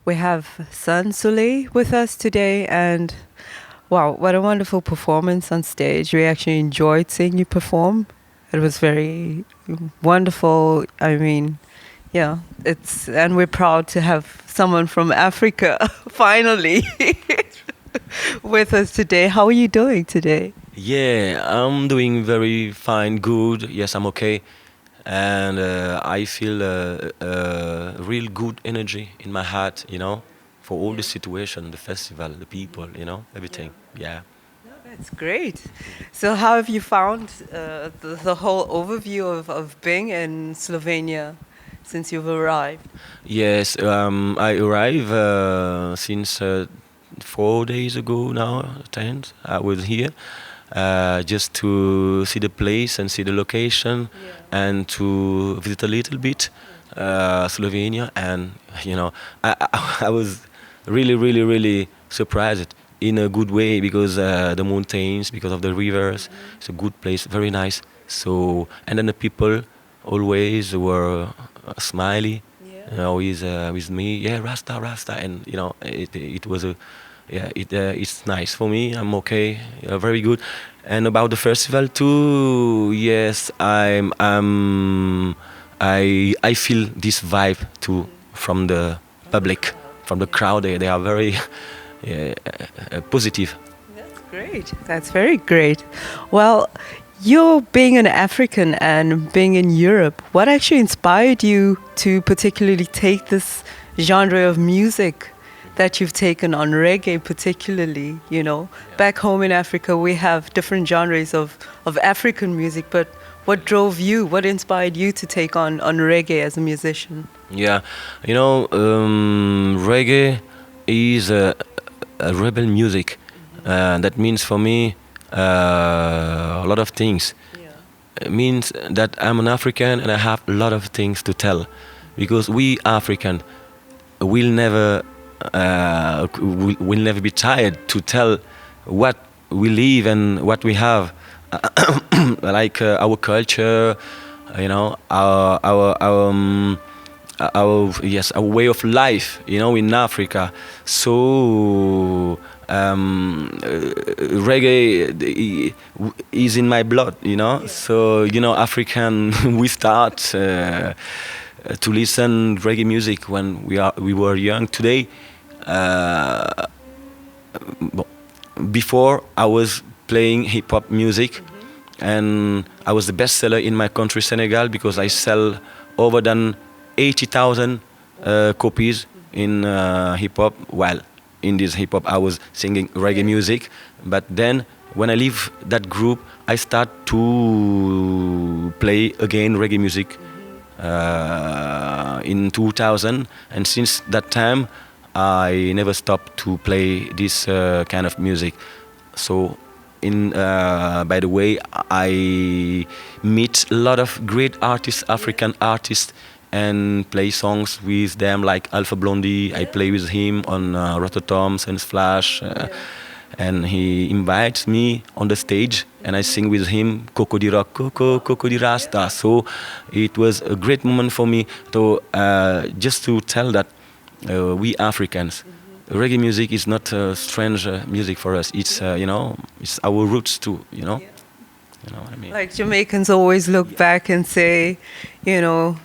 We have son Sooley with us today, and wow, what a wonderful performance on stage. We actually enjoyed seeing you perform. It was very wonderful. I mean, yeah, and we're proud to have someone from Africa finally with us today. How are you doing today? Yeah, I'm doing very fine, good. Yes, I'm okay. And I feel real good energy in my heart, for all the situation, the festival, the people, everything. Yeah. That's great. So, how have you found the whole overview of being in Slovenia since you've arrived? Yes, I arrived since 4 days ago now, 10. I was here just to see the place and see the location and to visit a little bit Slovenia. And, I was really, really, really surprised in a good way because the mountains, because of the rivers. It's a good place, very nice. So, and then the people always were smiley, with me. Yeah, Rasta, Rasta, and it was a, yeah, it's nice for me. I'm okay, very good. And about the festival too, yes, I feel this vibe too from the public, from the crowd. They are very yeah, positive. That's great. That's very great. Well, you being an African and being in Europe, what actually inspired you to particularly take this genre of music that you've taken on, reggae particularly? Back home in Africa, we have different genres of African music, but what drove you, what inspired you to take on reggae as a musician? Yeah, reggae is a rebel music. That means for me a lot of things. It means that I'm an African and I have a lot of things to tell, because we African will never will never be tired to tell what we live and what we have, like our culture, our yes, our way of life, in Africa. So reggae is in my blood, So African, we start to listen reggae music when we were young. Today, uh, before I was playing hip hop music, and I was the best seller in my country, Senegal, because I sell over than 80,000 copies in hip hop. While in this hip hop, I was singing reggae music. But then, when I leave that group, I start to play again reggae music in 2000, and since that time, I never stopped to play this kind of music. So, by the way, I meet a lot of great artists, African artists, and play songs with them, like Alpha Blondie. I play with him on Rototom, Sense Flash, and he invites me on the stage, and I sing with him Coco di Rock, Coco, Coco di Rasta. So it was a great moment for me to just to tell that we Africans, reggae music is not strange music for us. It's it's our roots too. You know what I mean? Like Jamaicans always look back and say, you know,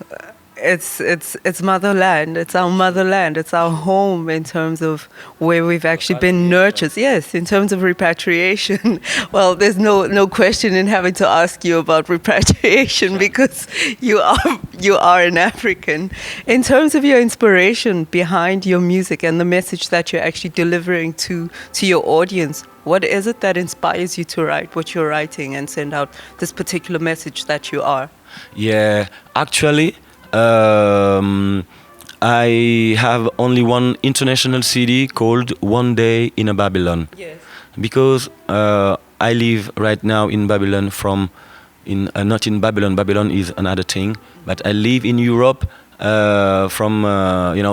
it's motherland. It's our motherland. It's our home in terms of where we've actually been nurtured. Yes, in terms of repatriation. Well, there's no question in having to ask you about repatriation because you are an African. In terms of your inspiration behind your music and the message that you're actually delivering to your audience, what is it that inspires you to write what you're writing and send out this particular message that you are? Yeah, actually, I have only one international CD called One Day in a Babylon, Yes. because I live right now in Babylon, not in Babylon. Babylon is another thing, but I live in Europe. From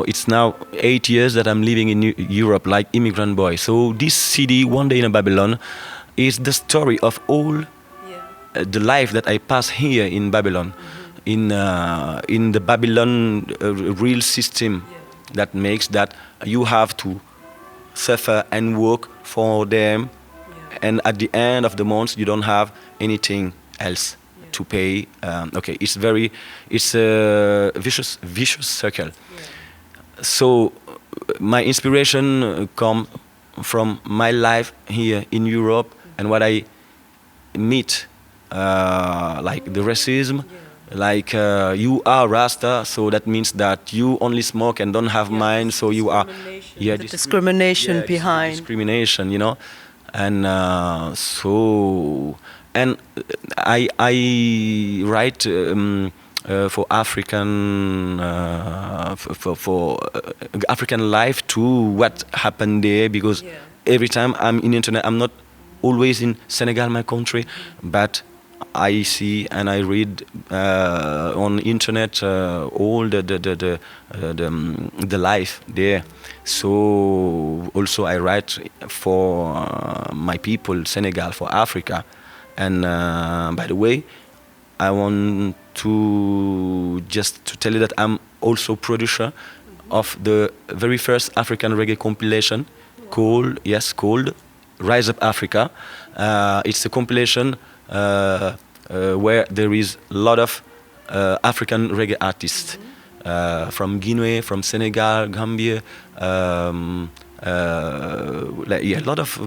it's now 8 years that I'm living in Europe, like immigrant boy. So this CD, One Day in a Babylon, is the story of all the life that I pass here in Babylon, in the Babylon real system, that makes that you have to suffer and work for them, and at the end of the month you don't have anything else to pay. Okay, it's a vicious circle. So my inspiration come from my life here in Europe and what I meet, like the racism, like you are Rasta, so that means that you only smoke and don't have mind, so you are, The discrimination yeah, behind. discrimination, you know, and so and I write for African for African life too, what happened there, because every time I'm in internet, I'm not always in Senegal, my country, but I see and I read on internet all the life there. So also I write for my people, Senegal, for Africa. And by the way, I want to just to tell you that I'm also producer of the very first African reggae compilation called Rise Up Africa. It's a compilation where there is a lot of African reggae artists from Guinea, from Senegal, Gambia, like, yeah, lot of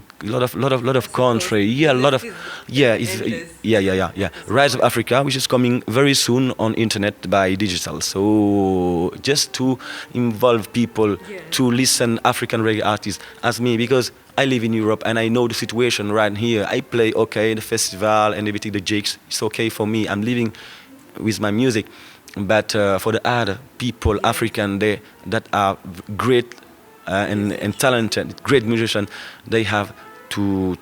country, yeah, a lot of, yeah, it's, yeah. Rise of Africa, which is coming very soon on internet by digital. So just to involve people to listen African reggae artists as me, because I live in Europe and I know the situation right here. I play okay the festival and everything, the jigs. It's okay for me. I'm living with my music, but for the other people, African, they that are great and talented, great musicians, they have to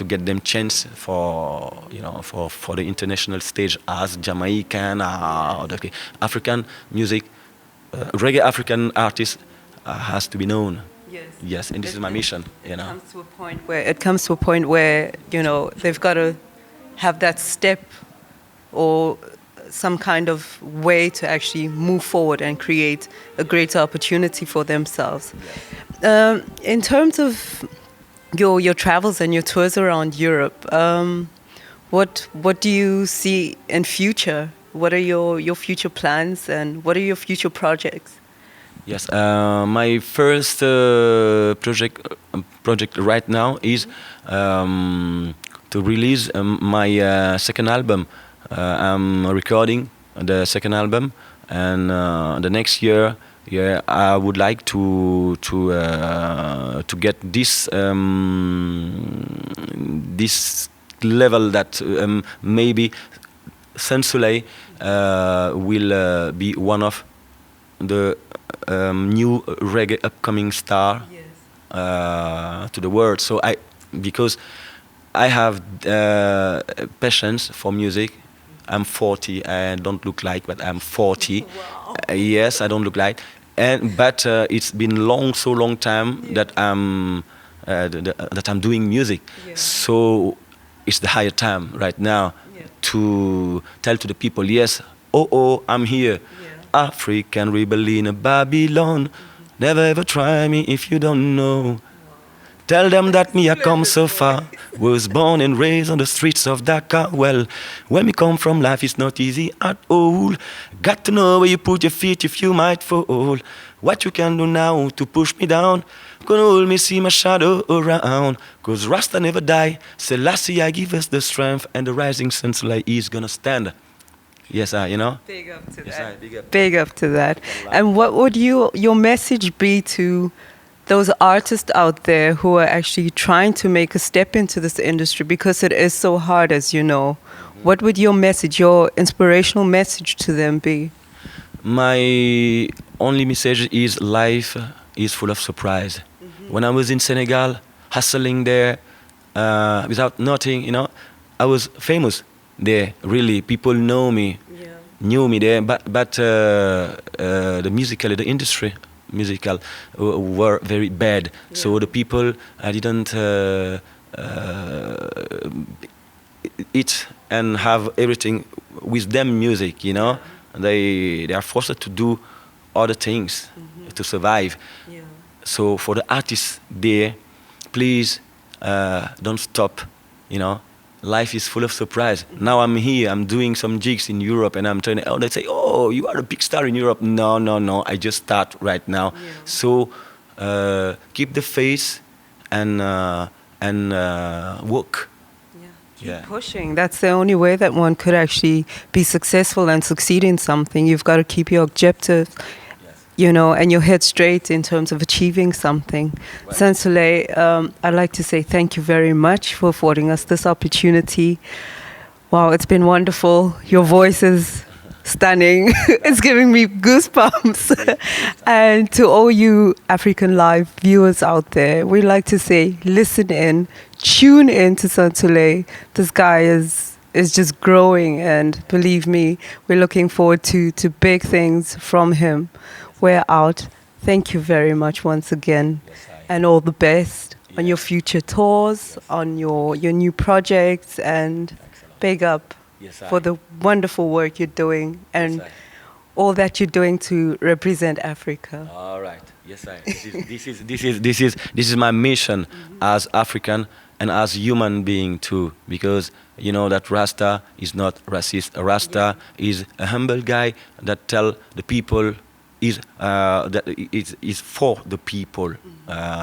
get them chance for, you know, for the international stage as Jamaican or the African music, reggae African artists has to be known. Yes, and this is my mission. You know, It comes to a point where, you know, they've got to have that step or some kind of way to actually move forward and create a greater opportunity for themselves. In terms of your travels and your tours around Europe, what do you see in future? What are your future plans and what are your future projects? yes. My first project right now is to release my second album. I'm recording the second album, and the next year, I would like to get this this level that maybe Sooley will be one of the new reggae upcoming star to the world. So because I have passions for music. I'm 40. I don't look like, but I'm 40. Wow. Yes, I don't look like, but it's been so long time that I'm doing music. So it's the higher time right now to tell to the people, yes, I'm here. African rebel in a Babylon. Never ever try me if you don't know. Tell them that me I come so far. Was born and raised on the streets of Dakar. Well, where me come from, life is not easy at all. Got to know where you put your feet if you might fall. What you can do now to push me down. Gonna hold me see my shadow around. Cause Rasta never die. Selassie I give us the strength, and the rising sun is gonna stand. Yes, you know. Big up to yes, that. big up. Big up to that. And what would your message be to those artists out there who are actually trying to make a step into this industry, because it is so hard, as you know? What would your message, your inspirational message to them be? My only message is life is full of surprise. When I was in Senegal, hustling there, without nothing, you know, I was famous there. Really, people knew me there. But the the industry musical were very bad. So the people didn't eat and have everything with them music, you know. They are forced to do other things, to survive. Yeah. So for the artists there, please don't stop. You know, life is full of surprise. Now I'm here, I'm doing some gigs in Europe, and I'm turning. Oh, they say, "Oh, you are a big star in Europe." No, no, no. I just start right now. Yeah. So keep the faith and work. Keep pushing. That's the only way that one could actually be successful and succeed in something. You've got to keep your objectives, you know, and your head straight in terms of achieving something. Right. Sooley, I'd like to say thank you very much for affording us this opportunity. Wow, it's been wonderful. Your voice is stunning. It's giving me goosebumps. And to all you African Live viewers out there, we'd like to say, listen in, tune in to Sooley. This guy is just growing, and believe me, we're looking forward to big things from him. We're out. Thank you very much once again, and all the best on your future tours, on your new projects, and big up for the wonderful work you're doing and all that you're doing to represent Africa. All right. Yes, I. This is my mission as African and as human being too, because you know that Rasta is not racist. A Rasta is a humble guy that tell the people that is for the people.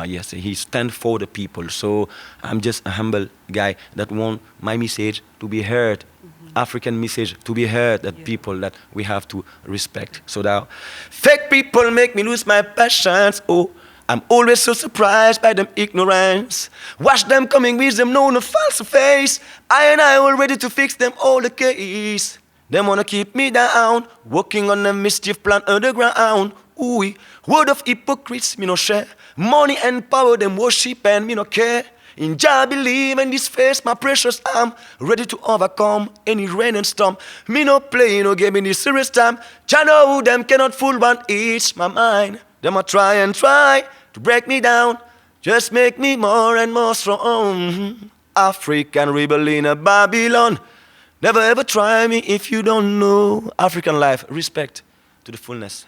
Yes, he stand for the people. So I'm just a humble guy that want my message to be heard. African message to be heard, that people that we have to respect. So that fake people make me lose my passions. Oh, I'm always so surprised by them ignorance. Watch them coming with them no false face. I all ready to fix them all the case. Them wanna keep me down, working on a mischief plan underground. Ooh, word of hypocrites me no share. Money and power them worship and me no care. In Jah believe and this face my precious arm, ready to overcome any rain and storm. Me no play, no game in this serious time. Jah know them cannot fool one each my mind. Them a try to break me down, just make me more and more strong. African rebel in a Babylon. Never ever try me if you don't know. African life, respect to the fullness.